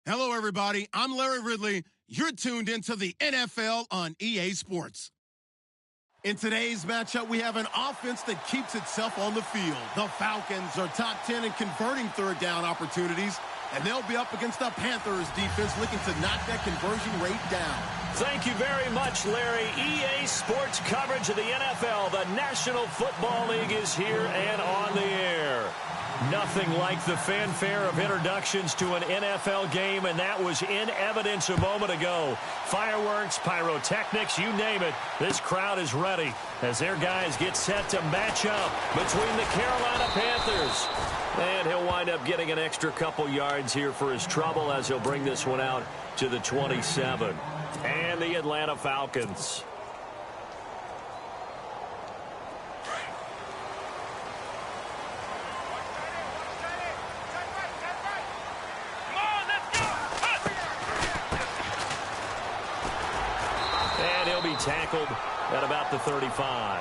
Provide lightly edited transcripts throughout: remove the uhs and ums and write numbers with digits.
Hello, everybody. I'm Larry Ridley. You're tuned into the NFL on EA Sports. In today's matchup, we have an offense that keeps itself on the field. The Falcons are top 10 in converting third down opportunities, and they'll be up against the Panthers defense looking to knock that conversion rate down. Thank you very much, Larry. EA Sports coverage of the NFL. The National Football League is here and on the air. Nothing like the fanfare of introductions to an NFL game, and that was in evidence a moment ago. Fireworks, pyrotechnics, you name it. This crowd is ready as their guys get set to match up between the Carolina Panthers. And he'll wind up getting an extra couple yards here for his trouble as he'll bring this one out to the 27. And the Atlanta Falcons. Tackled at about the 35.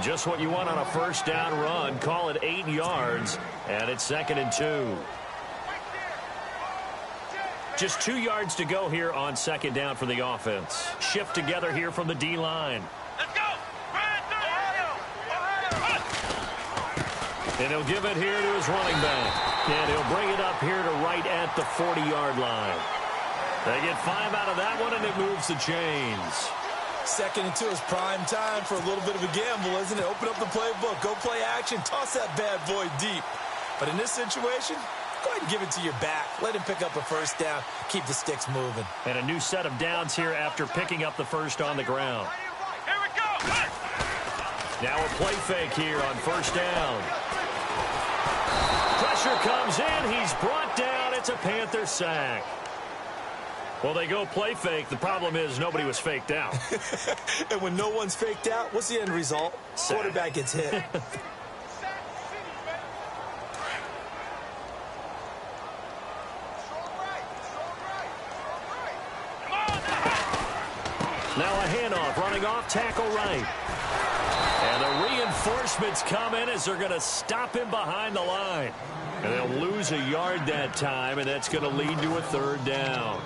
Just what you want on a first down run. Call it 8 yards, and it's 2nd and 2. Just 2 yards to go here on 2nd down for the offense. Shift together here from the D-line. Let's go! And he'll give it here to his running back. And he'll bring it up here to right at the 40-yard line. They get 5 out of that one, and it moves the chains. 2nd and 2 is prime time for a little bit of a gamble, isn't it? Open up the playbook, go play action, toss that bad boy deep. But in this situation, go ahead and give it to your back. Let him pick up a first down, keep the sticks moving. And a new set of downs here after picking up the first on the ground. Here we go! Now a play fake here on first down. Pressure comes in, he's brought down, it's a Panther sack. Well, they go play fake. The problem is nobody was faked out. And when no one's faked out, what's the end result? Quarterback gets hit. Now a handoff, running off tackle right. And the reinforcements come in as they're going to stop him behind the line. And they'll lose a yard that time, and that's going to lead to a 3rd down.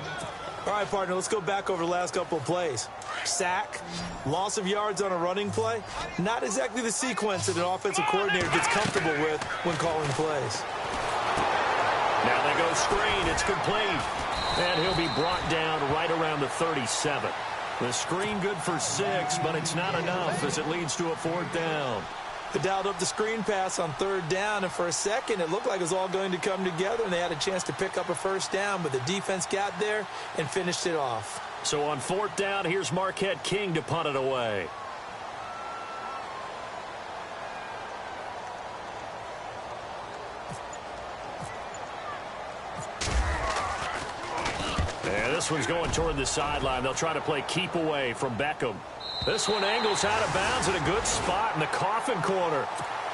All right, partner, let's go back over the last couple of plays. Sack, loss of yards on a running play. Not exactly the sequence that an offensive coordinator gets comfortable with when calling plays. Now they go screen. It's complete. And he'll be brought down right around the 37. The screen good for 6, but it's not enough as it leads to a 4th down. They dialed up the screen pass on 3rd down, and for a second, it looked like it was all going to come together, and they had a chance to pick up a first down, but the defense got there and finished it off. So on 4th down, here's Marquette King to punt it away. And this one's going toward the sideline. They'll try to play keep away from Beckham. This one angles out of bounds at a good spot in the coffin corner.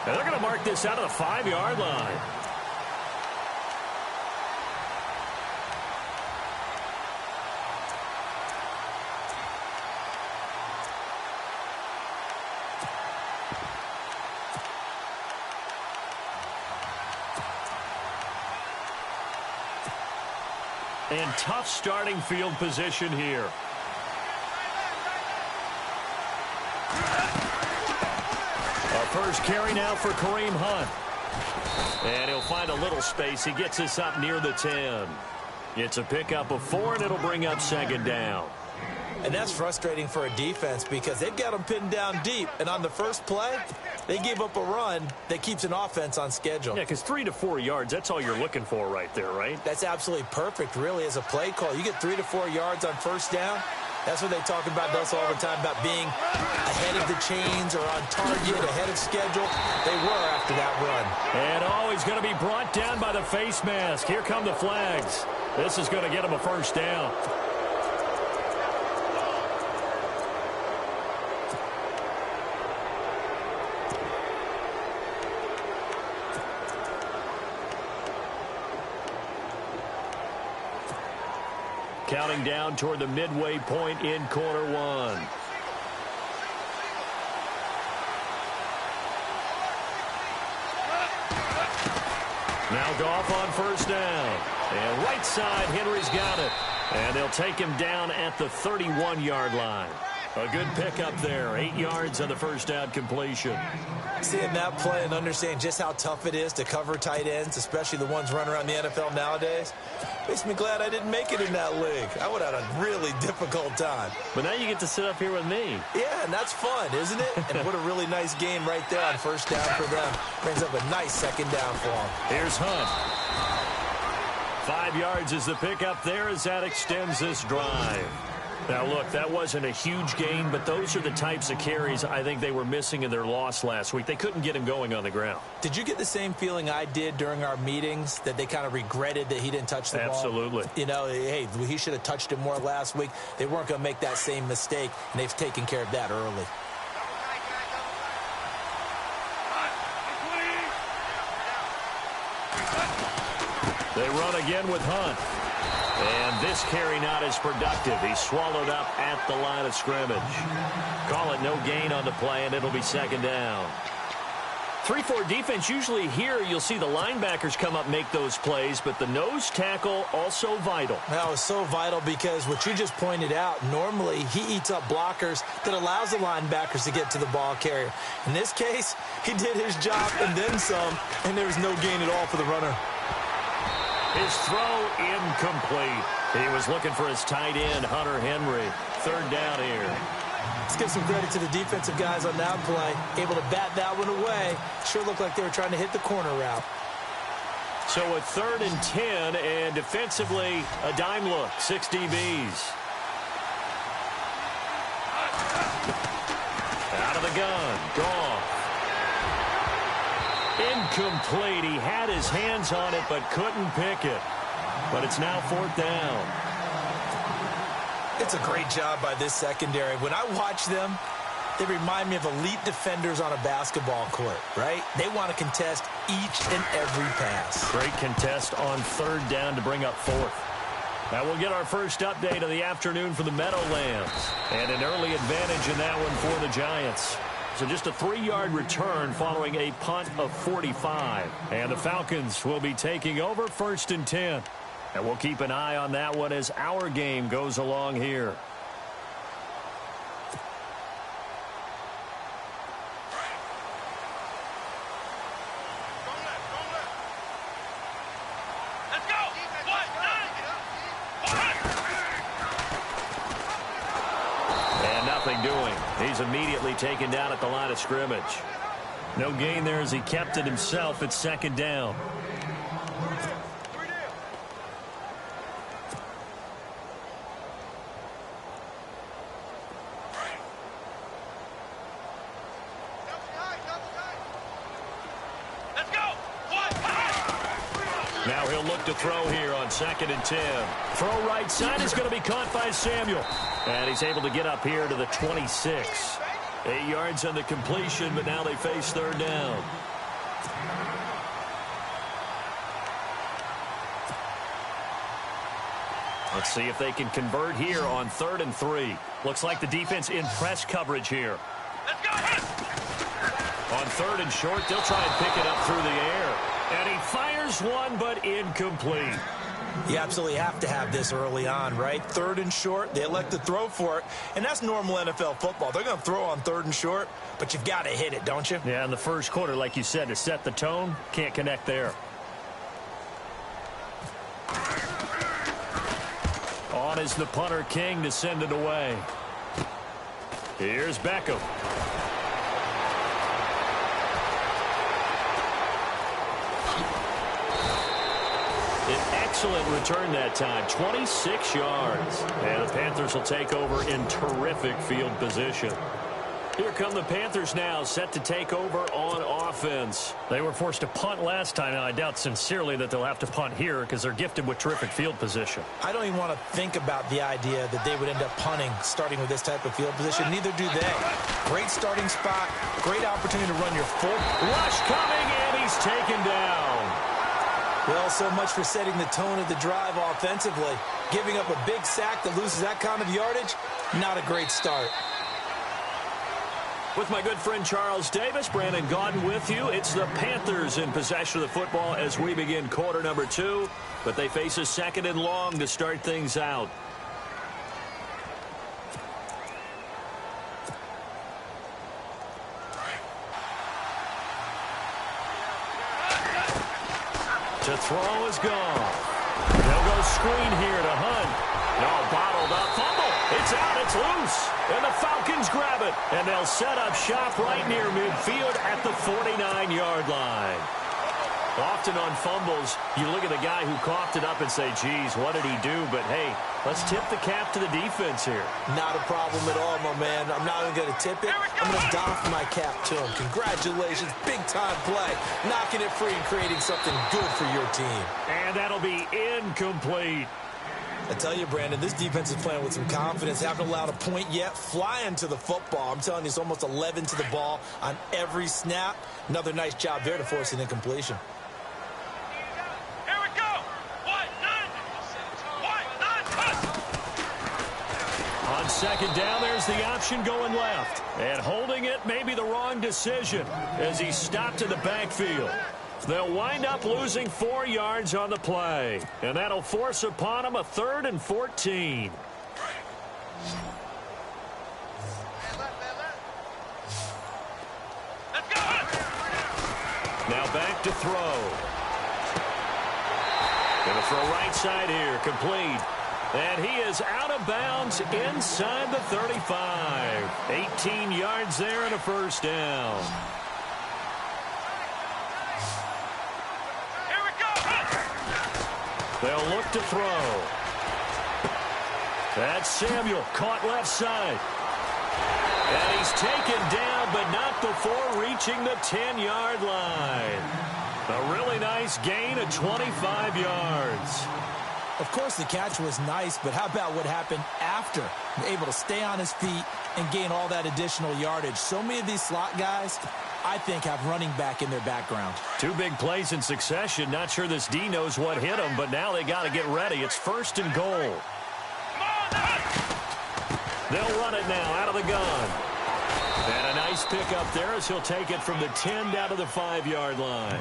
And they're going to mark this out of the 5-yard line. And tough starting field position here. First carry now for Kareem Hunt. And he'll find a little space. He gets us up near the 10. It's a pickup of 4, and it'll bring up 2nd down. And that's frustrating for a defense because they've got them pinned down deep. And on the first play, they gave up a run that keeps an offense on schedule. Yeah, because 3 to 4 yards, that's all you're looking for right there, right? That's absolutely perfect, really, as a play call. You get 3 to 4 yards on first down. That's what they talk about us all the time, about being ahead of the chains or on target, ahead of schedule. They were after that run. And he's going to be brought down by the face mask. Here come the flags. This is going to get him a first down. Counting down toward the midway point in quarter one. Now Goff on first down. And right side, Henry's got it. And they'll take him down at the 31-yard line. A good pickup there. 8 yards on the first down completion. Seeing that play and understanding just how tough it is to cover tight ends, especially the ones running around the NFL nowadays, makes me glad I didn't make it in that league. I would have had a really difficult time. But now you get to sit up here with me. Yeah, and that's fun, isn't it? And what a really nice game right there on first down for them. Brings up a nice second down for them. Here's Hunt. 5 yards is the pickup there as that extends this drive. Now, look, that wasn't a huge gain, but those are the types of carries I think they were missing in their loss last week. They couldn't get him going on the ground. Did you get the same feeling I did during our meetings, that they kind of regretted that he didn't touch the ball? Absolutely. You know, hey, he should have touched it more last week. They weren't going to make that same mistake, and they've taken care of that early. They run again with Hunt. And this carry not as productive. He's swallowed up at the line of scrimmage. Call it no gain on the play, and it'll be second down. 3-4 defense, usually here you'll see the linebackers come up make those plays, but the nose tackle also vital. That was so vital because what you just pointed out, normally he eats up blockers that allows the linebackers to get to the ball carrier. In this case, he did his job and then some, and there was no gain at all for the runner. His throw incomplete. He was looking for his tight end, Hunter Henry. Third down here. Let's give some credit to the defensive guys on that play. Able to bat that one away. Sure looked like they were trying to hit the corner route. So a 3rd and 10, and defensively, a dime look. 6 DBs. Out of the gun. Gone. Incomplete. He had his hands on it, but couldn't pick it. But it's now 4th down. It's a great job by this secondary. When I watch them, they remind me of elite defenders on a basketball court, right? They want to contest each and every pass. Great contest on 3rd down to bring up 4th. Now we'll get our first update of the afternoon for the Meadowlands. And an early advantage in that one for the Giants. So just a 3-yard return following a punt of 45. And the Falcons will be taking over 1st and 10. And we'll keep an eye on that one as our game goes along here. And nothing doing. He's immediately taken down at the line of scrimmage. No gain there as he kept it himself at 2nd down. Now he'll look to throw here on 2nd and 10. Throw right side is going to be caught by Samuel. And he's able to get up here to the 26. 8 yards on the completion, but now they face 3rd down. Let's see if they can convert here on 3rd and 3. Looks like the defense in press coverage here. Let's go. On 3rd and short, they'll try and pick it up through the air. And he fires one, but incomplete. You absolutely have to have this early on, right? 3rd and short, they elect to throw for it, and that's normal NFL football. They're going to throw on 3rd and short, but you've got to hit it, don't you? Yeah, in the first quarter, like you said, to set the tone, can't connect there. On is the punter, King, to send it away. Here's Beckham. Excellent return that time, 26 yards. And the Panthers will take over in terrific field position. Here come the Panthers now, set to take over on offense. They were forced to punt last time, and I doubt sincerely that they'll have to punt here because they're gifted with terrific field position. I don't even want to think about the idea that they would end up punting starting with this type of field position. Neither do they. Great starting spot, great opportunity to run your full. Rush coming, and he's taken down. Well, so much for setting the tone of the drive offensively. Giving up a big sack that loses that kind of yardage, not a great start. With my good friend Charles Davis, Brandon Gaudin with you. It's the Panthers in possession of the football as we begin quarter number 2. But they face a 2nd and long to start things out. To throw is gone. They'll go screen here to Hunt. No, bottled up. Fumble. It's out. It's loose. And the Falcons grab it. And they'll set up shop right near midfield at the 49-yard line. Often on fumbles, you look at the guy who coughed it up and say, geez, what did he do? But, hey, let's tip the cap to the defense here. Not a problem at all, my man. I'm not even going to tip it. I'm going to doff my cap to him. Congratulations. Big-time play. Knocking it free and creating something good for your team. And that'll be incomplete. I tell you, Brandon, this defense is playing with some confidence. Haven't allowed a point yet. Flying to the football. I'm telling you, it's almost 11 to the ball on every snap. Another nice job there to force an incompletion. On 2nd down, there's the option going left. And holding it may be the wrong decision as he stopped in the backfield. They'll wind up losing 4 yards on the play. And that'll force upon him a 3rd and 14. Now back to throw. Going to throw right side here, complete. And he is out of bounds inside the 35. 18 yards there and a 1st down. Here we go. They'll look to throw. That's Samuel, caught left side. And he's taken down, but not before reaching the 10-yard line. A really nice gain of 25 yards. Of course, the catch was nice, but how about what happened after? Able to stay on his feet and gain all that additional yardage. So many of these slot guys, I think, have running back in their background. 2 big plays in succession. Not sure this D knows what hit him, but now they got to get ready. It's 1st and goal. They'll run it now out of the gun. And a nice pickup there as he'll take it from the 10 down to the 5-yard line.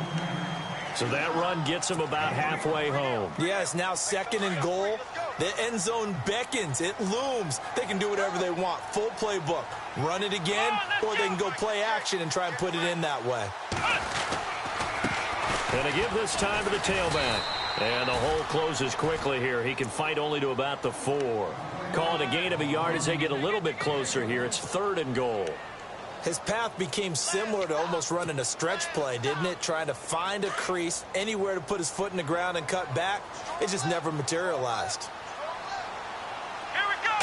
So that run gets him about halfway home. Yes, now 2nd and goal. The end zone beckons. It looms. They can do whatever they want. Full playbook. Run it again, or they can go play action and try and put it in that way. And to give this time to the tailback. And the hole closes quickly here. He can fight only to about the 4. Call it a gain of a yard as they get a little bit closer here. It's 3rd and goal. His path became similar to almost running a stretch play, didn't it? Trying to find a crease, anywhere to put his foot in the ground and cut back. It just never materialized. Here we go.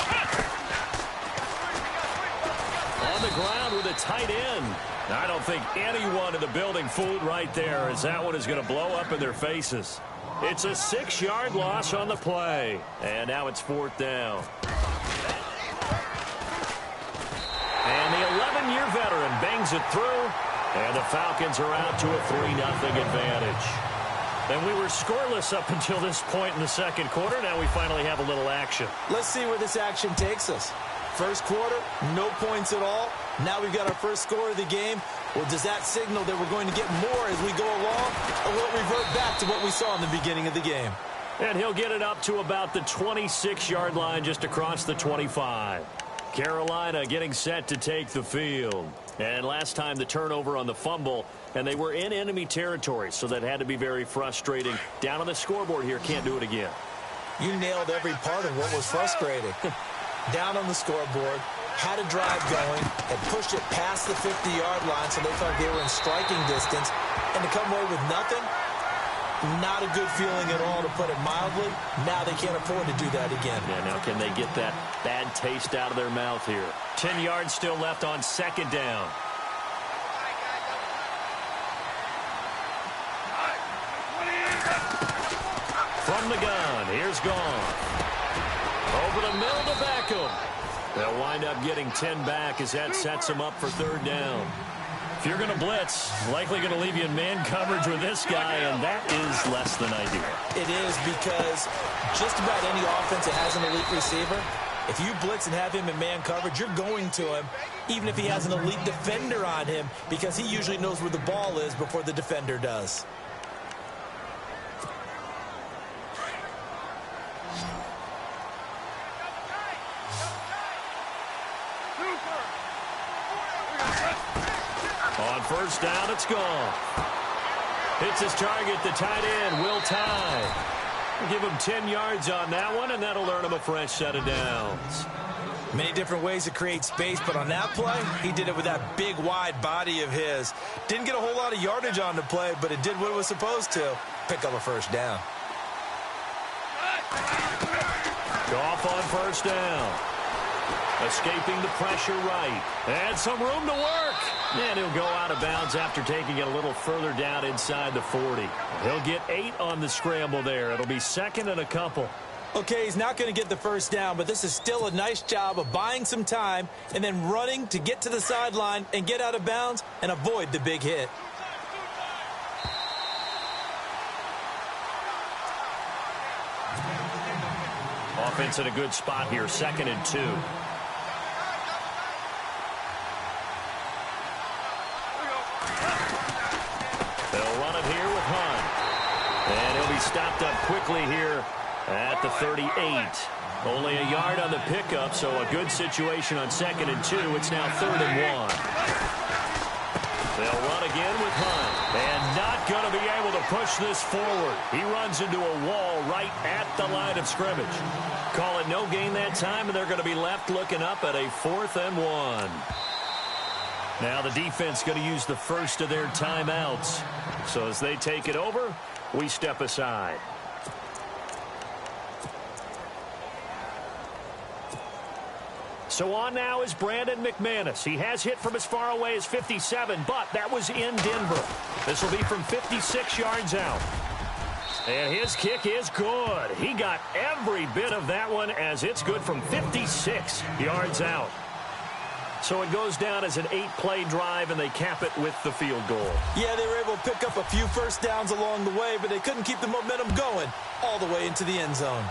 On the ground with a tight end. I don't think anyone in the building fooled right there, as that one is going to blow up in their faces. It's a 6-yard loss on the play. And now it's 4th down. And the 11-year veteran bangs it through. And the Falcons are out to a 3-0 advantage. And we were scoreless up until this point in the 2nd quarter. Now we finally have a little action. Let's see where this action takes us. 1st quarter, no points at all. Now we've got our first score of the game. Well, does that signal that we're going to get more as we go along? Or will it revert back to what we saw in the beginning of the game? And he'll get it up to about the 26-yard line just across the 25. Carolina getting set to take the field. And last time the turnover on the fumble, and they were in enemy territory, so that had to be very frustrating. Down on the scoreboard here, can't do it again. You nailed every part of what was frustrating. Down on the scoreboard, had a drive going, had pushed it past the 50-yard line, so they thought they were in striking distance, and to come away with nothing, not a good feeling at all, to put it mildly. Now they can't afford to do that again. Yeah, now can they get that bad taste out of their mouth here? 10 yards still left on 2nd down. From the gun, here's Goff. Over the middle to Beckham. They'll wind up getting 10 back as that sets them up for 3rd down. If you're going to blitz, likely going to leave you in man coverage with this guy, and that is less than ideal. It is, because just about any offense that has an elite receiver, If you blitz and have him in man coverage, you're going to him, even if he has an elite defender on him, because he usually knows where the ball is before the defender does. On first down, it's gone. Hits his target, the tight end, Will Tye. Give him 10 yards on that one, and that'll earn him a fresh set of downs. Many different ways to create space, but on that play, he did it with that big, wide body of his. Didn't get a whole lot of yardage on the play, but it did what it was supposed to. Pick up a first down. Goff on first down. Escaping the pressure right. And some room to work. And he'll go out of bounds after taking it a little further down inside the 40. He'll get 8 on the scramble there. It'll be second and a couple. Okay, he's not going to get the first down, but this is still a nice job of buying some time and then running to get to the sideline and get out of bounds and avoid the big hit. Offense in a good spot here, second and 2. They'll run it here with Hunt. And he'll be stopped up quickly here at the 38. Only a yard on the pickup, so a good situation on second and 2. It's now third and 1. They'll run again with Hunt. And not going to be able to push this forward. He runs into a wall right at the line of scrimmage. Call it no gain that time, and they're going to be left looking up at a 4th and 1. Now the defense going to use the first of their timeouts. So as they take it over, we step aside. So on now is Brandon McManus. He has hit from as far away as 57, but that was in Denver. This will be from 56 yards out. And his kick is good. He got every bit of that one as it's good from 56 yards out. So it goes down as an 8-play drive, and they cap it with the field goal. Yeah, they were able to pick up a few first downs along the way, but they couldn't keep the momentum going all the way into the end zone.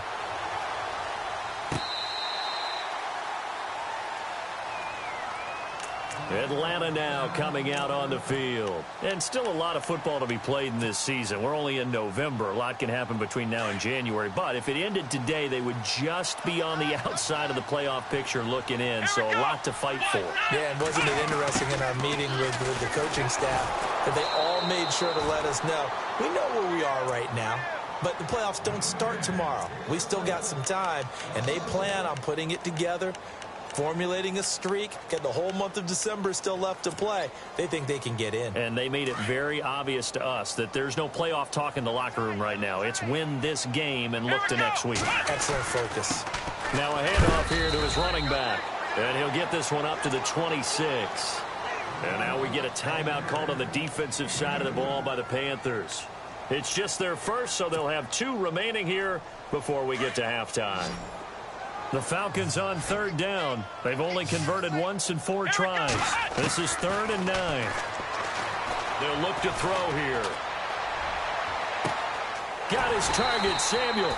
Atlanta now coming out on the field. And still a lot of football to be played in this season. We're only in November. A lot can happen between now and January. But if it ended today, they would just be on the outside of the playoff picture looking in. So a lot to fight for. Yeah, and wasn't it interesting in our meeting with the coaching staff that they all made sure to let us know, we know where we are right now, but the playoffs don't start tomorrow. We still got some time, and they plan on putting it together, formulating a streak, got the whole month of December still left to play. They think they can get in. And they made it very obvious to us that there's no playoff talk in the locker room right now. It's win this game and look to next week. Excellent focus. Now a handoff here to his running back. And he'll get this one up to the 26. And now we get a timeout called on the defensive side of the ball by the Panthers. It's just their first, so they'll have 2 remaining here before we get to halftime. The Falcons on third down. They've only converted once in 4 tries. This is 3rd and 9. They'll look to throw here. Got his target, Samuel.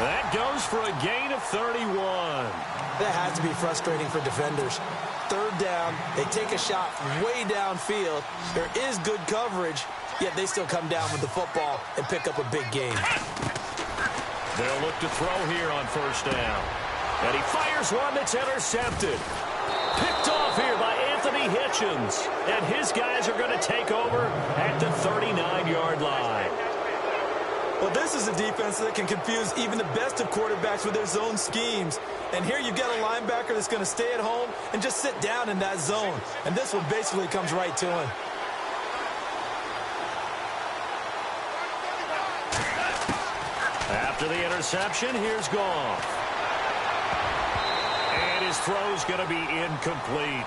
That goes for a gain of 31. That has to be frustrating for defenders. 3rd down, they take a shot way downfield. There is good coverage, yet they still come down with the football and pick up a big gain. They'll look to throw here on first down. And he fires one that's intercepted. Picked off here by Anthony Hitchens. And his guys are going to take over at the 39-yard line. Well, this is a defense that can confuse even the best of quarterbacks with their zone schemes. And here you've got a linebacker that's going to stay at home and just sit down in that zone. And this one basically comes right to him. After the interception, here's Goff. And his throw's going to be incomplete.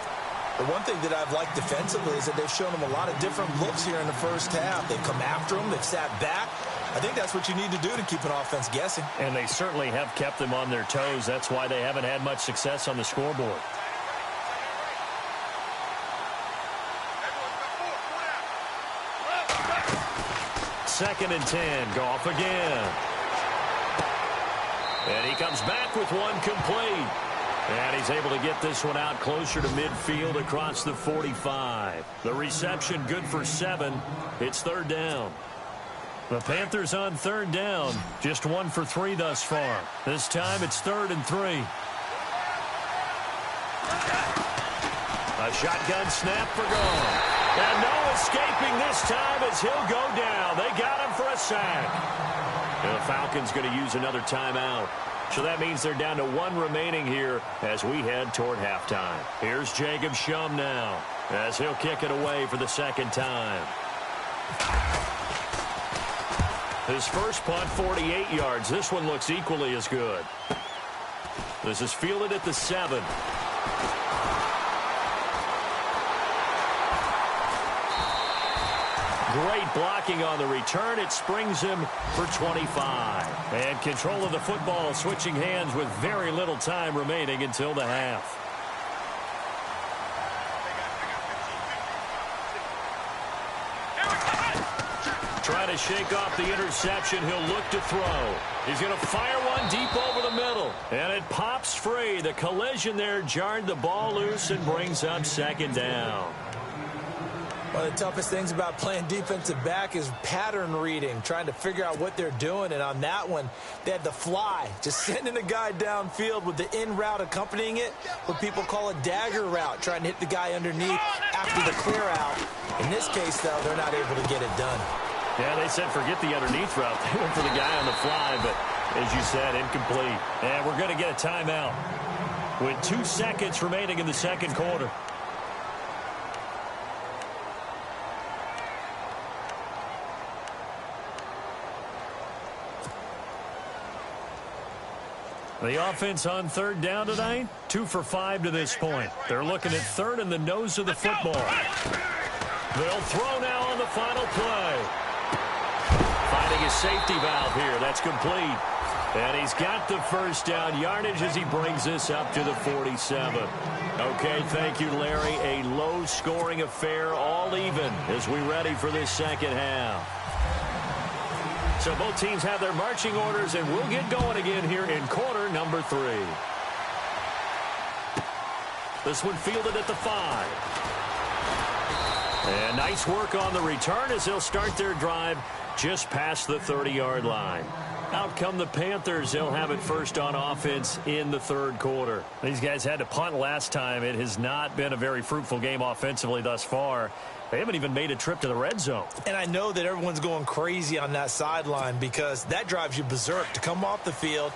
The one thing that I've liked defensively is that they've shown him a lot of different looks here in the first half. They've come after him. They've sat back. I think that's what you need to do to keep an offense guessing. And they certainly have kept them on their toes. That's why they haven't had much success on the scoreboard. Second and 10. Goff again. And he comes back with one complete. he's able to get this one out closer to midfield across the 45. The reception good for 7. It's third down. The Panthers on third down. Just 1 for 3 thus far. This time it's 3rd and 3. A shotgun snap for Gone. And no escaping this time as he'll go down. They got him for a sack. And the Falcons going to use another timeout. So that means they're down to 1 remaining here as we head toward halftime. Here's Jacob Shum now as he'll kick it away for the second time. His first punt, 48 yards. This one looks equally as good. This is fielded at the 7. Great blocking on the return. It springs him for 25. And control of the football switching hands with very little time remaining until the half. Trying to shake off the interception. He'll look to throw. He's going to fire one deep over the middle. And it pops free. The collision there jarred the ball loose and brings up second down. One of the toughest things about playing defensive back is pattern reading, trying to figure out what they're doing. And on that one, they had the fly, just sending a guy downfield with the in route accompanying it, what people call a dagger route, trying to hit the guy underneath after the clear out. In this case, though, they're not able to get it done. Yeah, they said forget the underneath route. They went for the guy on the fly, but as you said, incomplete. And we're going to get a timeout with 2 seconds remaining in the second quarter. The offense on third down tonight, 2 for 5 to this point. They're looking at third in the nose of the football. They'll throw now on the final play. Finding a safety valve here. That's complete. And he's got the first down yardage as he brings this up to the 47. Okay, thank you, Larry. A low-scoring affair, all even, as we ready for this second half. So both teams have their marching orders, and we'll get going again here in quarter number 3. This one fielded at the 5. And nice work on the return as they'll start their drive just past the 30-yard line. Out come the Panthers. They'll have it first on offense in the third quarter. These guys had to punt last time. It has not been a very fruitful game offensively thus far. They haven't even made a trip to the red zone. And I know that everyone's going crazy on that sideline because that drives you berserk to come off the field,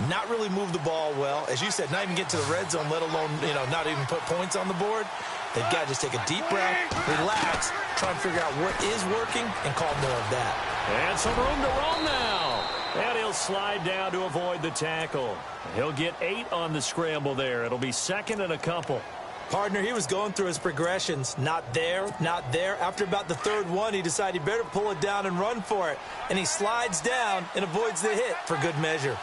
not really move the ball well. As you said, not even get to the red zone, let alone, not even put points on the board. They've got to just take a deep breath, relax, try and figure out what is working, and call more of that. And some room to roam now. And he'll slide down to avoid the tackle. He'll get 8 on the scramble there. It'll be second and a couple. Partner, he was going through his progressions. Not there, not there. After about the third one, he decided he better pull it down and run for it. And he slides down and avoids the hit for good measure.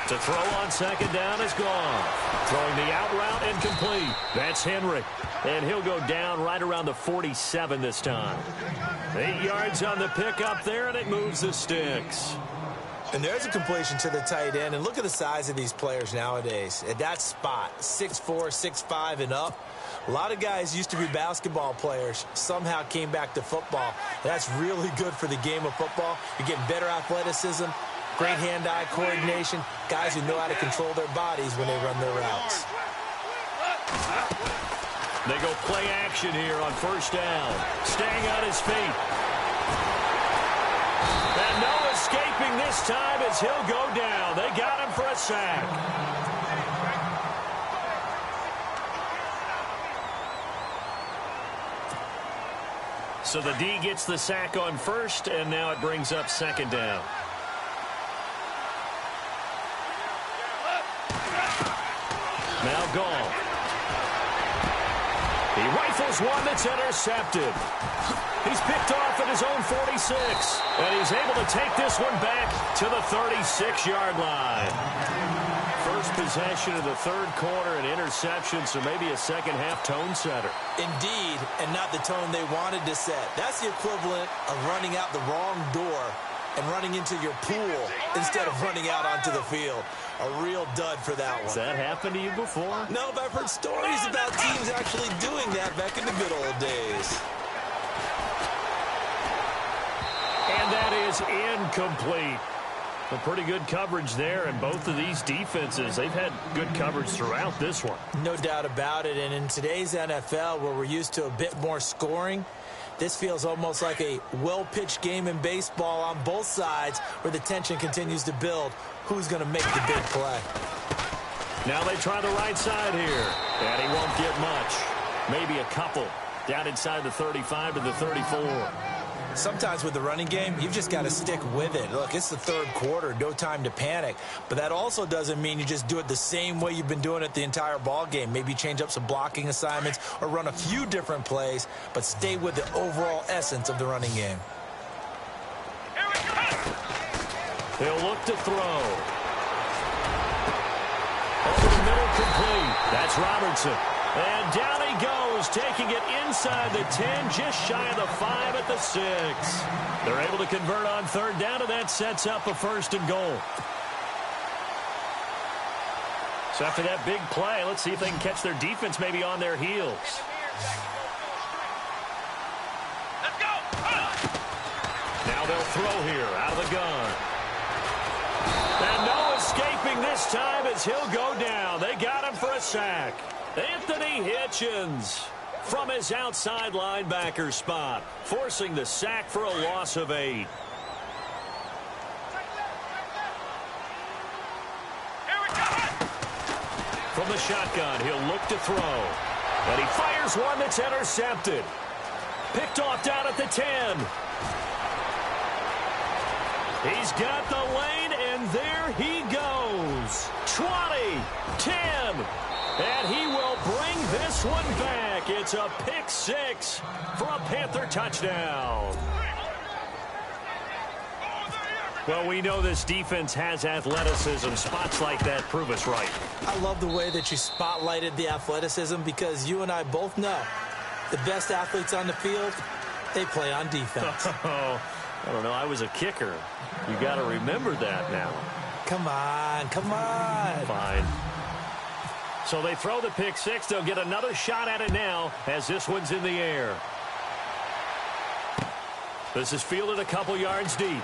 To throw on second down is gone. Throwing the out route incomplete. That's Henry. And he'll go down right around the 47 this time. 8 yards on the pickup there, and it moves the sticks. And there's a completion to the tight end. And look at the size of these players nowadays. At that spot, 6'4", 6'5", and up. A lot of guys used to be basketball players, somehow came back to football. That's really good for the game of football. You're getting better athleticism, great hand-eye coordination, guys who know how to control their bodies when they run their routes. They go play action here on first down. Staying on his feet. And no escaping this time as he'll go down. They got him for a sack. So the D gets the sack on first, and now it brings up second down. Now Gall. He rifles one that's intercepted. He's picked off at his own 46. And he's able to take this one back to the 36-yard line. First possession of the third quarter, an interception, so maybe a second-half tone setter. Indeed, and not the tone they wanted to set. That's the equivalent of running out the wrong door and running into your pool instead of running out onto the field. A real dud for that one. Has that happened to you before? No, but I've heard stories about teams actually doing that back in the good old days. And that is incomplete. A pretty good coverage there, and both of these defenses, they've had good coverage throughout this one. No doubt about it, and in today's NFL, where we're used to a bit more scoring, this feels almost like a well-pitched game in baseball on both sides where the tension continues to build. Who's going to make the big play? Now they try the right side here, and he won't get much. Maybe a couple. Down inside the 35 to the 34. Sometimes with the running game, you've just got to stick with it. Look, it's the third quarter, no time to panic. But that also doesn't mean you just do it the same way you've been doing it the entire ball game. Maybe change up some blocking assignments or run a few different plays, but stay with the overall essence of the running game. He'll look to throw. Over the middle, complete. That's Robertson. And down he goes, taking it inside the 10, just shy of the 5 at the 6. They're able to convert on third down, and that sets up a first and goal. So after that big play, let's see if they can catch their defense maybe on their heels. Let's go. Now they'll throw here out of the gun. And no escaping this time as he'll go down. They got him for a sack. Anthony Hitchens from his outside linebacker spot, forcing the sack for a loss of 8. From the shotgun, he'll look to throw. And he fires one that's intercepted. Picked off down at the 10. He's got the lane, and there he goes. 20, 10. And he will bring this one back. It's a pick 6 for a Panther touchdown. Well, we know this defense has athleticism. Spots like that prove us right. I love the way that you spotlighted the athleticism because you and I both know the best athletes on the field, they play on defense. I don't know. I was a kicker. You got to remember that now. Come on, come on. Fine. So they throw the pick 6. They'll get another shot at it now as this one's in the air. This is fielded a couple yards deep.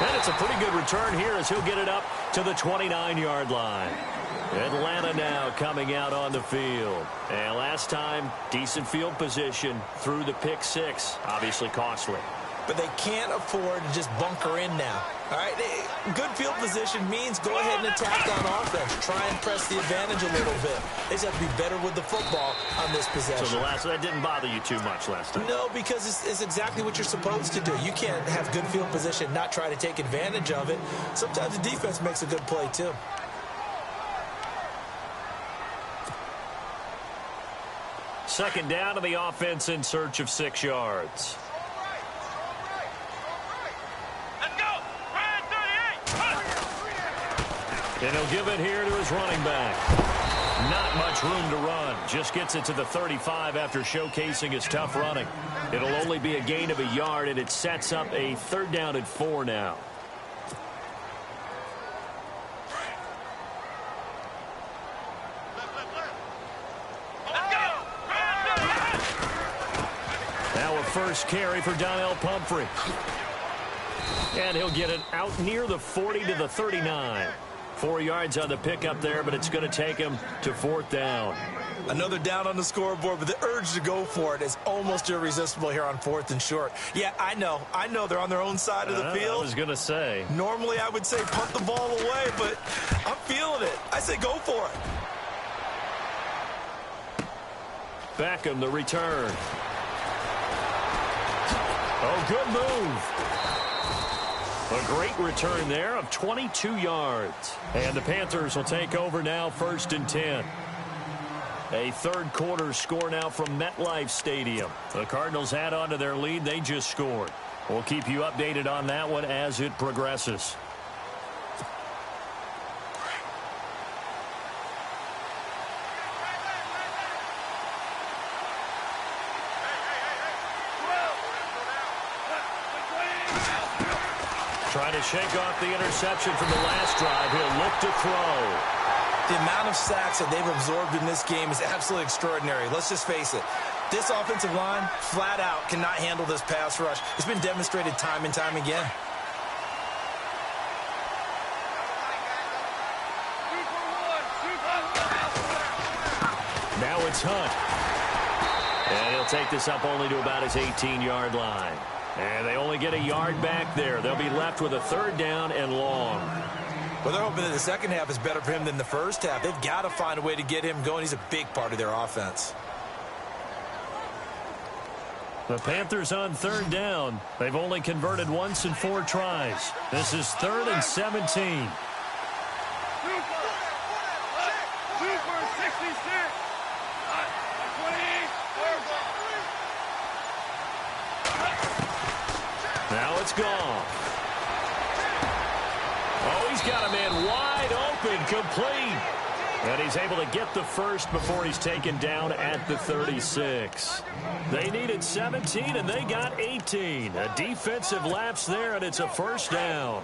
And it's a pretty good return here as he'll get it up to the 29-yard line. Atlanta now coming out on the field. And last time, decent field position through the pick 6. Obviously costly. But they can't afford to just bunker in now. All right, good field position means go ahead and attack on offense. Try and press the advantage a little bit. They just have to be better with the football on this possession. So that didn't bother you too much last time? No, because it's exactly what you're supposed to do. You can't have good field position, not try to take advantage of it. Sometimes the defense makes a good play, too. Second down to the offense in search of 6 yards. And he'll give it here to his running back. Not much room to run. Just gets it to the 35 after showcasing his tough running. It'll only be a gain of a yard, and it sets up a 3rd down and 4 now. Now a first carry for Donnell Pumphrey. And he'll get it out near the 40 to the 39. 4 yards on the pickup there, but it's going to take him to 4th down. Another down on the scoreboard, but the urge to go for it is almost irresistible here on 4th and short. Yeah, I know they're on their own side of the field. I was going to say. Normally I would say punt the ball away, but I'm feeling it. I say go for it. Beckham, the return. Oh, good move. A great return there of 22 yards. And the Panthers will take over now, 1st and 10. A 3rd quarter score now from MetLife Stadium. The Cardinals add on to their lead. They just scored. We'll keep you updated on that one as it progresses. to shake off the interception from the last drive, he'll look to throw. The amount of sacks that they've absorbed in this game is absolutely extraordinary. Let's just face it. This offensive line, flat out, cannot handle this pass rush. It's been demonstrated time and time again. Now it's Hunt. And he'll take this up only to about his 18-yard line. And they only get a yard back there. They'll be left with a 3rd down and long. Well, they're hoping that the second half is better for him than the first half. They've got to find a way to get him going. He's a big part of their offense. The Panthers on 3rd down. They've only converted once in 4 tries. This is 3rd and 17. Now it's gone. Oh, he's got a man wide open, complete. And he's able to get the first before he's taken down at the 36. They needed 17, and they got 18. A defensive lapse there, and it's a 1st down.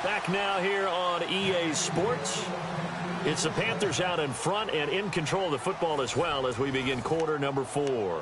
Back now here on EA Sports. It's the Panthers out in front and in control of the football as well as we begin quarter number 4.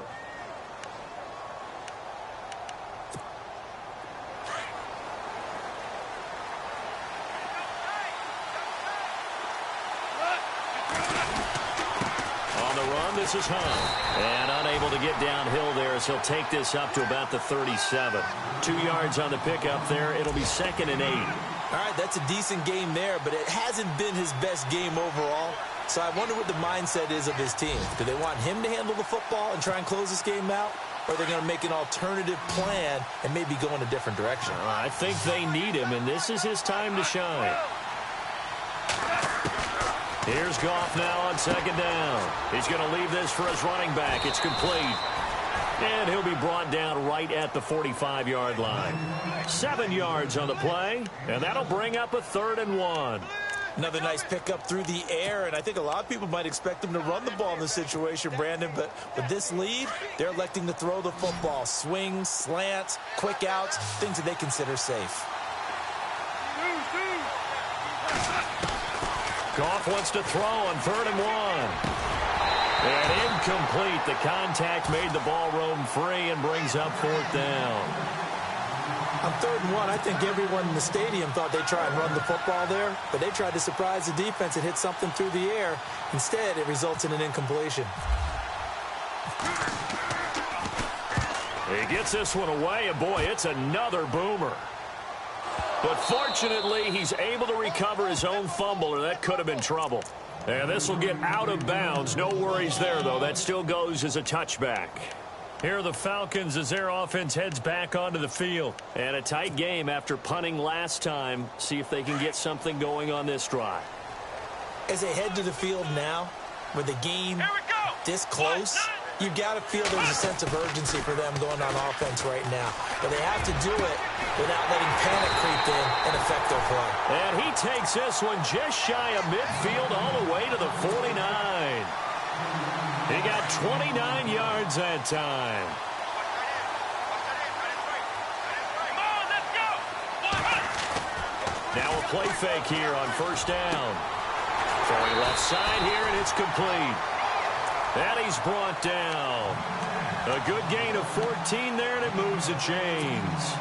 This is Hunt. And unable to get downhill there as he'll take this up to about the 37. 2 yards on the pickup there. It'll be 2nd and 8. All right, that's a decent game there, but it hasn't been his best game overall. So I wonder what the mindset is of his team. Do they want him to handle the football and try and close this game out? Or are they going to make an alternative plan and maybe go in a different direction? I think they need him, and this is his time to shine. Here's Goff now on 2nd down. He's going to leave this for his running back. It's complete. And he'll be brought down right at the 45-yard line. 7 yards on the play, and that'll bring up a 3rd and 1. Another nice pickup through the air, and I think a lot of people might expect him to run the ball in this situation, Brandon, but with this lead, they're electing to throw the football. Swings, slants, quick outs, things that they consider safe. Goff wants to throw on 3rd and 1. And incomplete. The contact made the ball roam free and brings up 4th down. On 3rd and 1, I think everyone in the stadium thought they'd try and run the football there, but they tried to surprise the defense and hit something through the air. Instead, it results in an incompletion. He gets this one away, and boy, it's another boomer. But fortunately, he's able to recover his own fumble, or that could have been trouble. And this will get out of bounds. No worries there, though. That still goes as a touchback. Here are the Falcons as their offense heads back onto the field. And a tight game after punting last time. See if they can get something going on this drive. As they head to the field now, with the game this close, you've got to feel there's a sense of urgency for them going on offense right now. But they have to do it without letting panic creep in and affect their play. And he takes this one just shy of midfield all the way to the 49. He got 29 yards that time. Now a play fake here on 1st down. Throwing left side here, and it's complete. And he's brought down. A good gain of 14 there, and it moves the chains.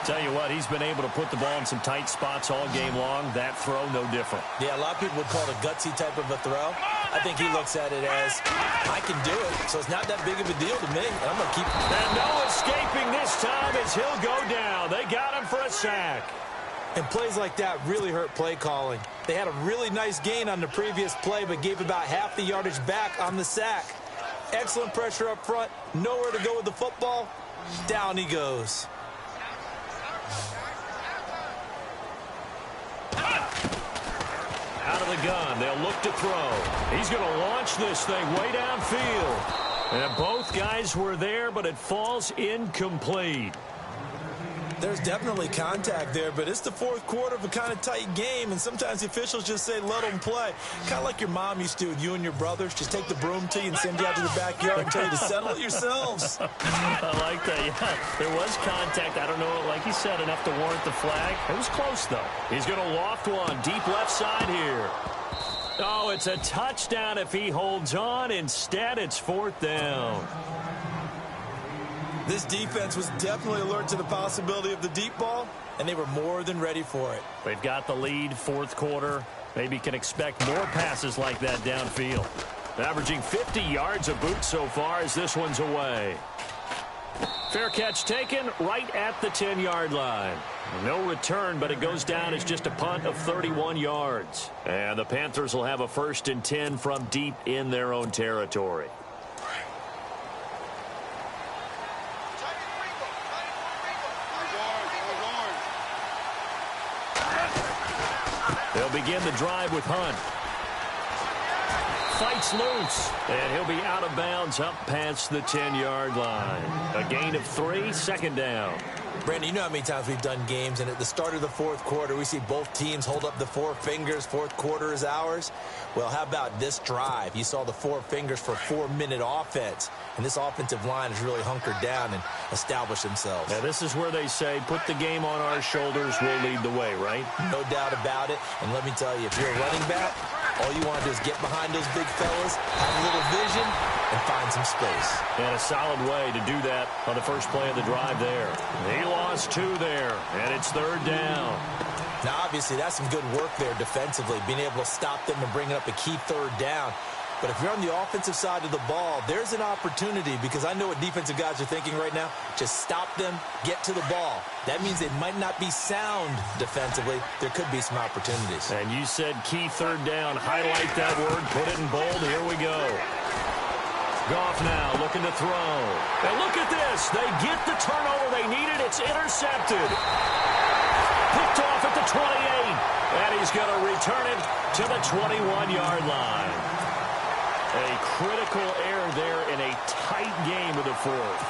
Tell you what, he's been able to put the ball in some tight spots all game long. That throw, no different. Yeah, a lot of people would call it a gutsy type of a throw. I think he looks at it as, I can do it, so it's not that big of a deal to me. And I'm going to keep... And no escaping this time as he'll go down. They got him for a sack. And plays like that really hurt play calling. They had a really nice gain on the previous play, but gave about half the yardage back on the sack. Excellent pressure up front. Nowhere to go with the football. Down he goes. Out of the gun, they'll look to throw. He's going to launch this thing way downfield. And both guys were there, but it falls incomplete. There's definitely contact there, but it's the fourth quarter of a kind of tight game, and sometimes the officials just say, let them play. Kind of like your mom used to with you and your brothers. Just take the broom to you and send you out to the backyard and tell you to settle it yourselves. I like that, yeah. There was contact. I don't know, like you said, enough to warrant the flag. It was close, though. He's going to loft one deep left side here. Oh, it's a touchdown if he holds on. Instead, it's fourth down. This defense was definitely alert to the possibility of the deep ball, and they were more than ready for it. They've got the lead, fourth quarter. Maybe can expect more passes like that downfield. Averaging 50 yards a boot so far as this one's away. Fair catch taken right at the 10-yard line. No return, but it goes down as just a punt of 31 yards. And the Panthers will have a 1st and 10 from deep in their own territory. They'll begin the drive with Hunt. Fights loose, and he'll be out of bounds up past the 10-yard line. A gain of 3, 2nd down. Brandon, you know how many times we've done games, and at the start of the fourth quarter, we see both teams hold up the 4 fingers, fourth quarter is ours. Well, how about this drive? You saw the 4 fingers for 4-minute offense, and this offensive line has really hunkered down and established themselves. Now, this is where they say, put the game on our shoulders, we'll lead the way, right? No doubt about it, and let me tell you, if you're a running back, all you want to do is get behind those big fellas, have a little vision, and find some space. And a solid way to do that on the first play of the drive there. He lost 2 there, and it's 3rd down. Now, obviously, that's some good work there defensively, being able to stop them and bringing up a key 3rd down. But if you're on the offensive side of the ball, there's an opportunity, because I know what defensive guys are thinking right now. Just stop them, get to the ball. That means they might not be sound defensively. There could be some opportunities. And you said key 3rd down. Highlight that word, put it in bold. Here we go. Goff now looking to throw. And look at this. They get the turnover they needed. It's intercepted. Picked off at the 28. And he's going to return it to the 21-yard line. A critical error there in a tight game of the fourth.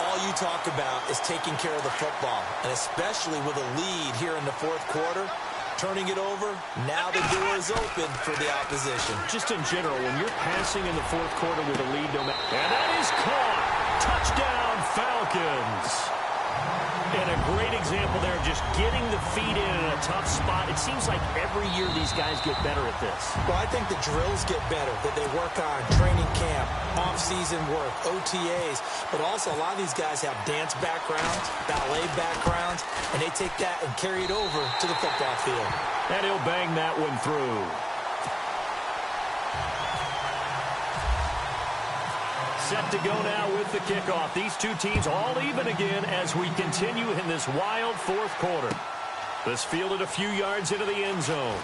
All you talk about is taking care of the football, and especially with a lead here in the fourth quarter. Turning it over, now the door is open for the opposition. Just in general, when you're passing in the fourth quarter with a lead, and that is caught. Touchdown, Falcons. And a great example there of just getting the feet in a tough spot. It seems like every year these guys get better at this. Well, I think the drills get better, that they work on training camp, off-season work, OTAs. But also, a lot of these guys have dance backgrounds, ballet backgrounds, and they take that and carry it over to the football field. And he'll bang that one through. Set to go now with the kickoff. These two teams all even again as we continue in this wild fourth quarter. This fielded a few yards into the end zone.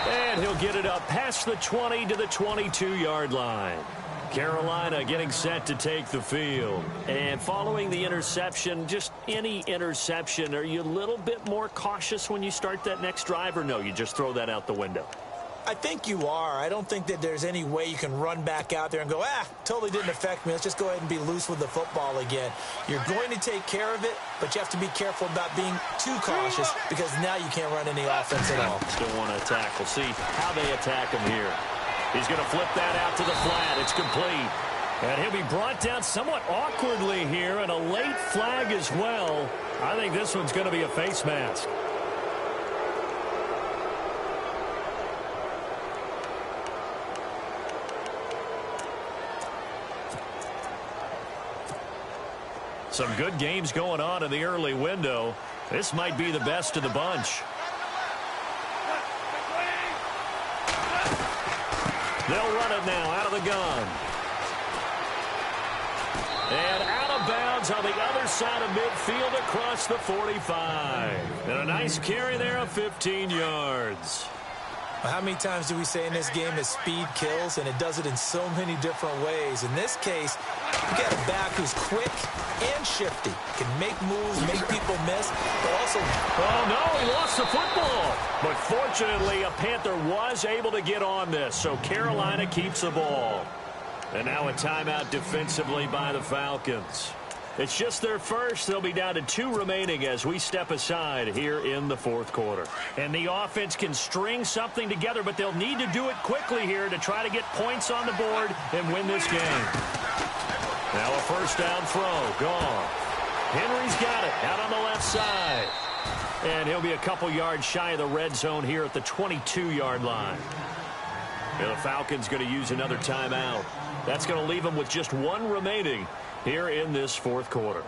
And he'll get it up past the 20 to the 22-yard line. Carolina getting set to take the field. And following the interception, just any interception, are you a little bit more cautious when you start that next drive, or no, you just throw that out the window? I think you are. I don't think that there's any way you can run back out there and go, totally didn't affect me. Let's just go ahead and be loose with the football again. You're going to take care of it, but you have to be careful about being too cautious because now you can't run any offense at all. Still want to attack. We'll see how they attack him here. He's going to flip that out to the flat. It's complete. And he'll be brought down somewhat awkwardly here, and a late flag as well. I think this one's going to be a face mask. Some good games going on in the early window. This might be the best of the bunch. They'll run it now out of the gun. And out of bounds on the other side of midfield across the 45. And a nice carry there of 15 yards. How many times do we say in this game that speed kills, and it does it in so many different ways? In this case, you got a back who's quick and shifty, can make moves, make people miss, but also... Oh, no, he lost the football. But fortunately, a Panther was able to get on this, so Carolina keeps the ball. And now a timeout defensively by the Falcons. It's just their first. They'll be down to 2 remaining as we step aside here in the fourth quarter. And the offense can string something together, but they'll need to do it quickly here to try to get points on the board and win this game. Now a first down throw. Gone. Henry's got it out on the left side. And he'll be a couple yards shy of the red zone here at the 22-yard line. And the Falcons going to use another timeout. That's going to leave them with just 1 remaining here in this fourth quarter.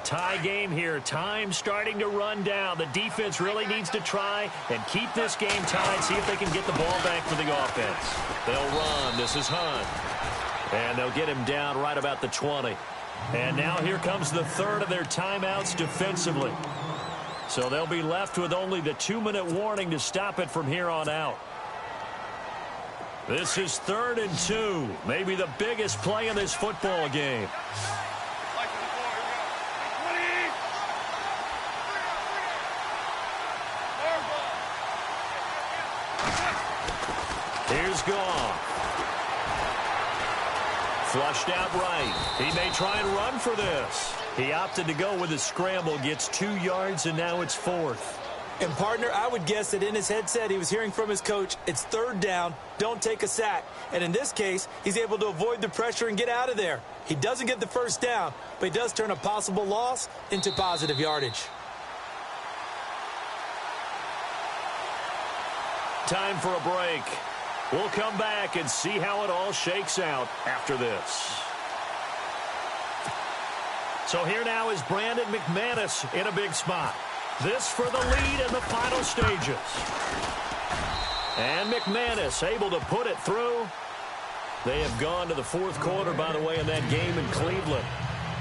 Tie game here. Time starting to run down. The defense really needs to try and keep this game tied, see if they can get the ball back for the offense. They'll run. This is Hunt. And they'll get him down right about the 20. And now here comes the third of their timeouts defensively. So they'll be left with only the 2-minute warning to stop it from here on out. This is 3rd and 2. Maybe the biggest play in this football game. Here's Goff. Flushed out right. He may try and run for this. He opted to go with a scramble, gets 2 yards, and now it's 4th. And, partner, I would guess that in his headset he was hearing from his coach, it's 3rd down, don't take a sack. And in this case, he's able to avoid the pressure and get out of there. He doesn't get the first down, but he does turn a possible loss into positive yardage. Time for a break. We'll come back and see how it all shakes out after this. So here now is Brandon McManus in a big spot. This for the lead in the final stages. And McManus able to put it through. They have gone to the fourth quarter, by the way, in that game in Cleveland.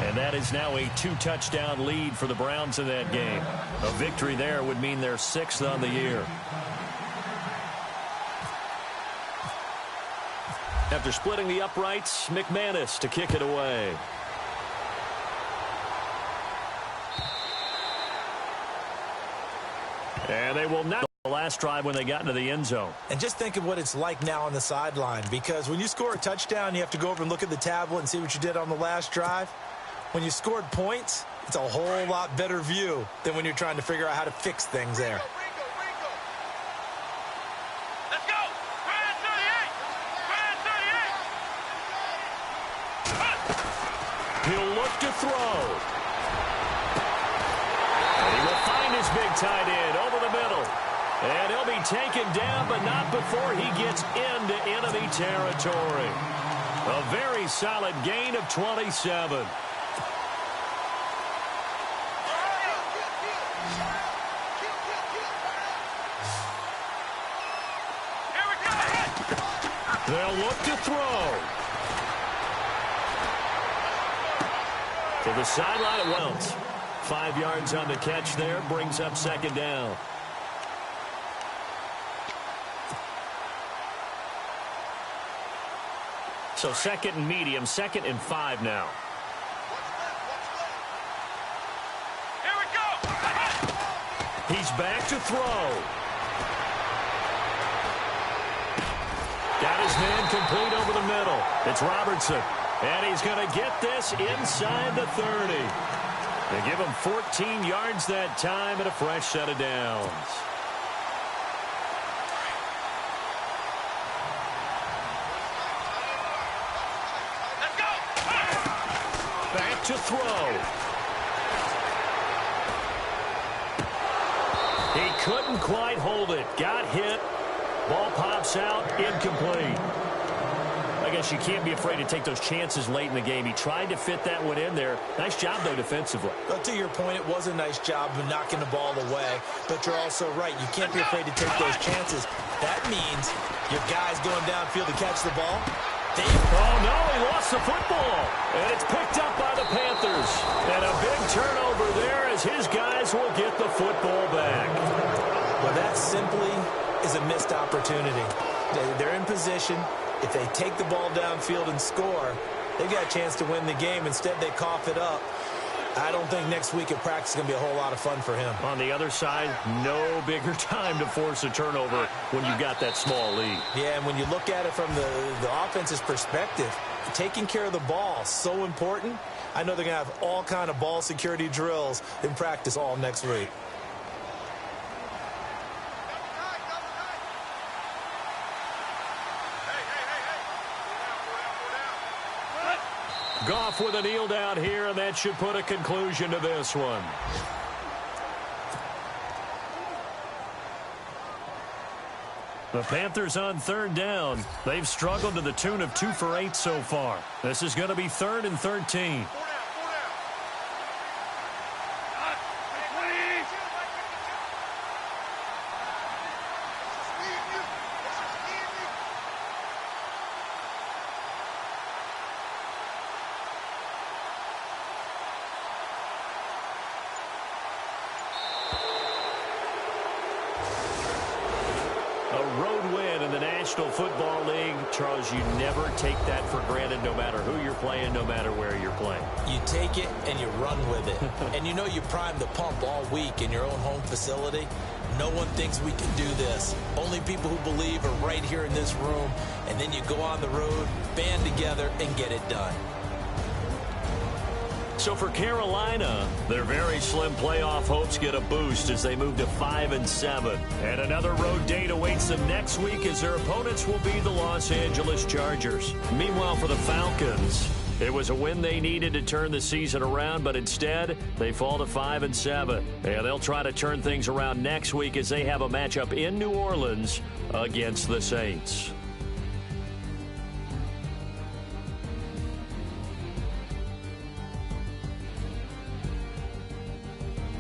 And that is now a 2-touchdown lead for the Browns in that game. A victory there would mean they're 6th on the year. After splitting the uprights, McManus to kick it away. And they will not the last drive when they got into the end zone. And just think of what it's like now on the sideline, because when you score a touchdown, you have to go over and look at the tablet and see what you did on the last drive. When you scored points, it's a whole lot better view than when you're trying to figure out how to fix things there. Let's go! Brand 38! He'll look to throw. And he will find his big tight end over the middle. And he'll be taken down, but not before he gets into enemy territory. A very solid gain of 27. They'll look to throw. To the sideline it won't. 5 yards on the catch there. Brings up 2nd down. So 2nd and medium. 2nd and 5 now. Here we go! He's back to throw. Got his man complete over the middle. It's Robertson. And he's going to get this inside the 30. They give him 14 yards that time and a fresh set of downs. Let's go! Back to throw. He couldn't quite hold it. Got hit. Ball pops out, incomplete. I guess you can't be afraid to take those chances late in the game. He tried to fit that one in there. Nice job, though, defensively. But to your point, it was a nice job of knocking the ball away. But you're also right. You can't be afraid to take those chances. That means your guys going downfield to catch the ball. Oh, no, he lost the football. And it's picked up by the Panthers. And a big turnover there as his guys will get the football back. Well, that simply is a missed opportunity. They're in position. If they take the ball downfield and score, they've got a chance to win the game. Instead, they cough it up. I don't think next week at practice is going to be a whole lot of fun for him. On the other side, no bigger time to force a turnover when you've got that small lead. Yeah, and when you look at it from the offense's perspective, taking care of the ball, so important. I know they're going to have all kind of ball security drills in practice all next week. Goff with a kneel down here, and that should put a conclusion to this one. The Panthers on third down. They've struggled to the tune of 2 for 8 so far. This is going to be 3rd and 13. Football League, Charles, you never take that for granted no matter who you're playing, no matter where you're playing. You take it and you run with it. And you know you primed the pump all week in your own home facility. No one thinks we can do this. Only people who believe are right here in this room. And then you go on the road, band together, and get it done. So for Carolina, their very slim playoff hopes get a boost as they move to 5-7. And another road date awaits them next week as their opponents will be the Los Angeles Chargers. Meanwhile, for the Falcons, it was a win they needed to turn the season around, but instead they fall to 5-7. And they'll try to turn things around next week as they have a matchup in New Orleans against the Saints.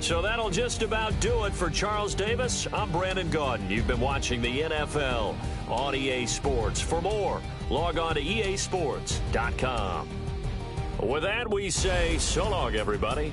So that'll just about do it for Charles Davis. I'm Brandon Gaudin. You've been watching the NFL on EA Sports. For more, log on to easports.com. With that, we say so long, everybody.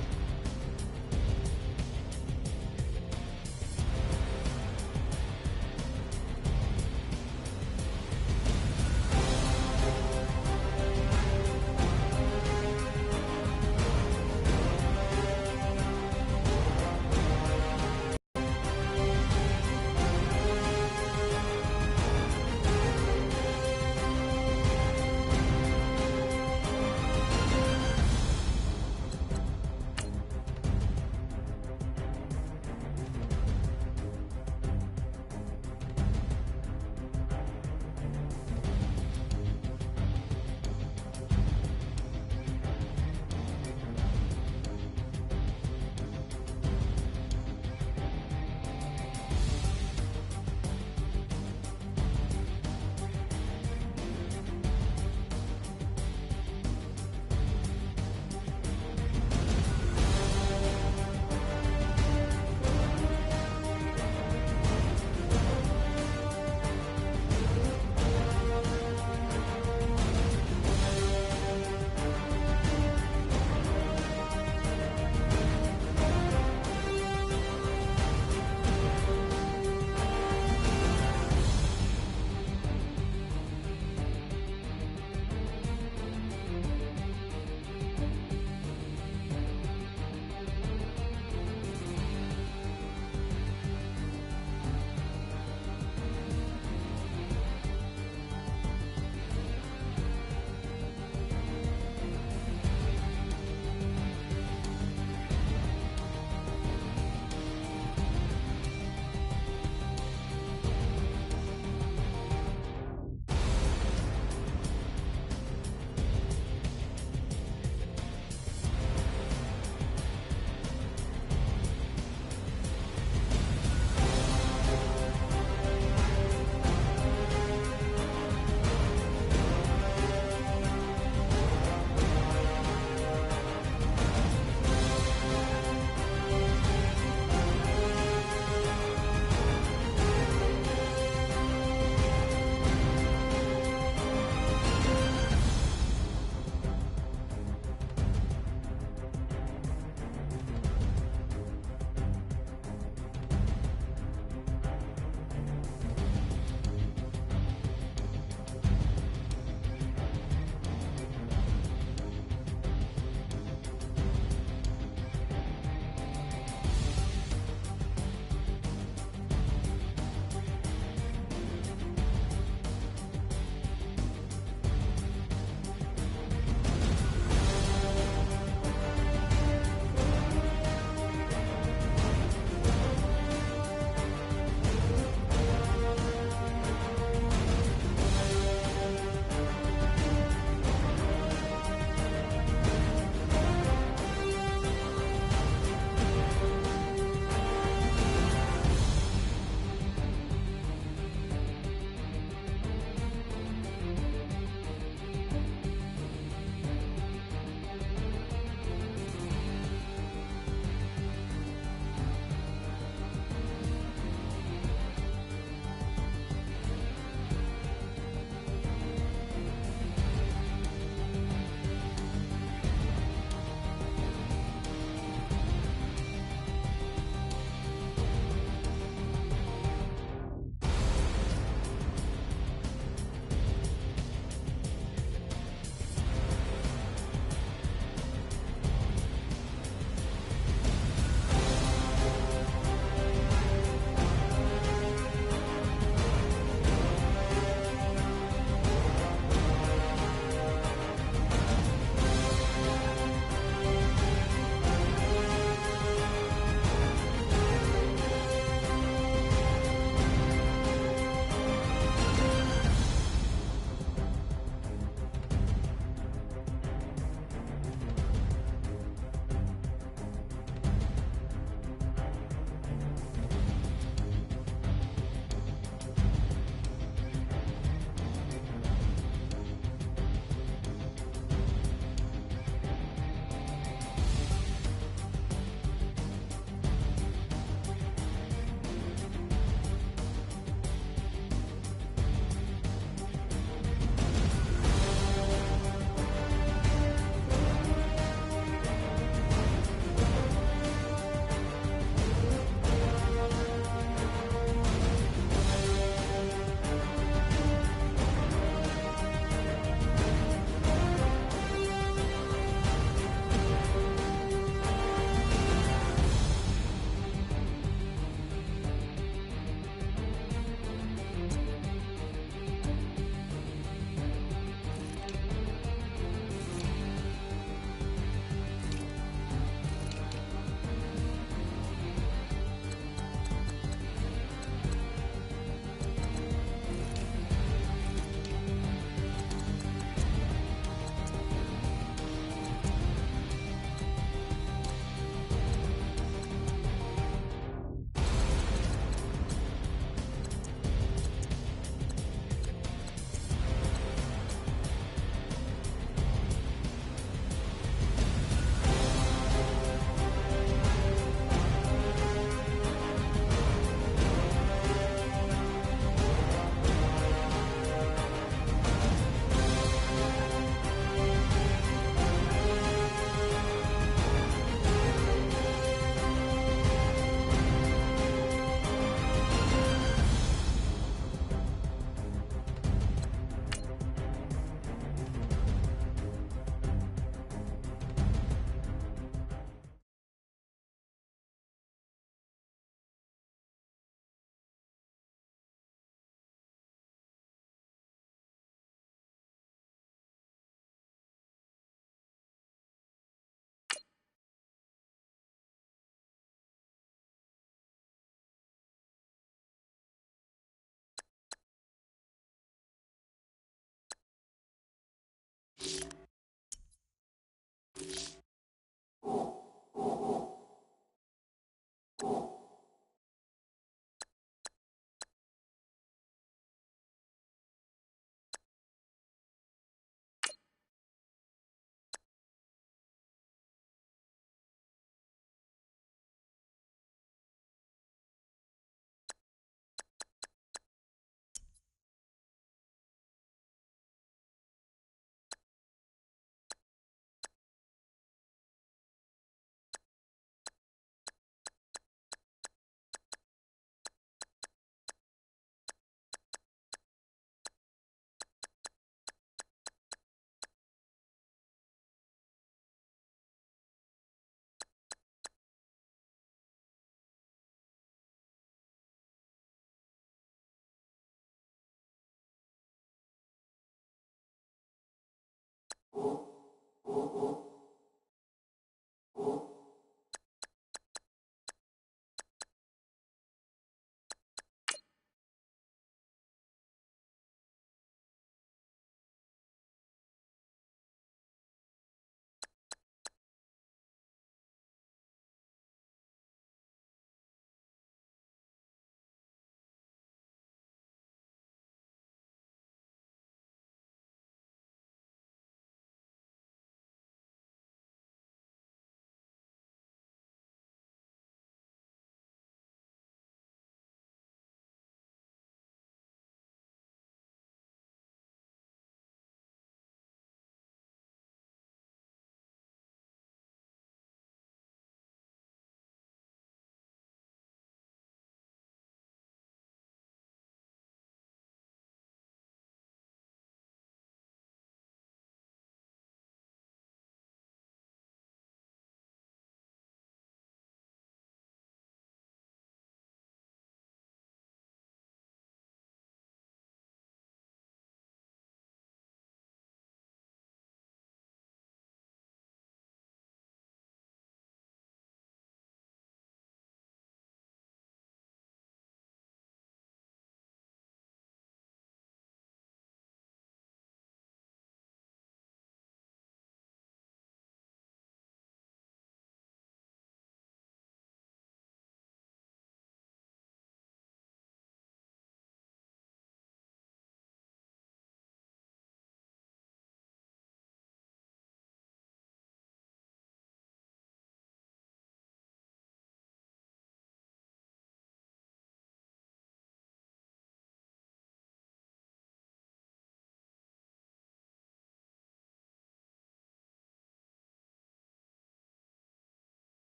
Bye.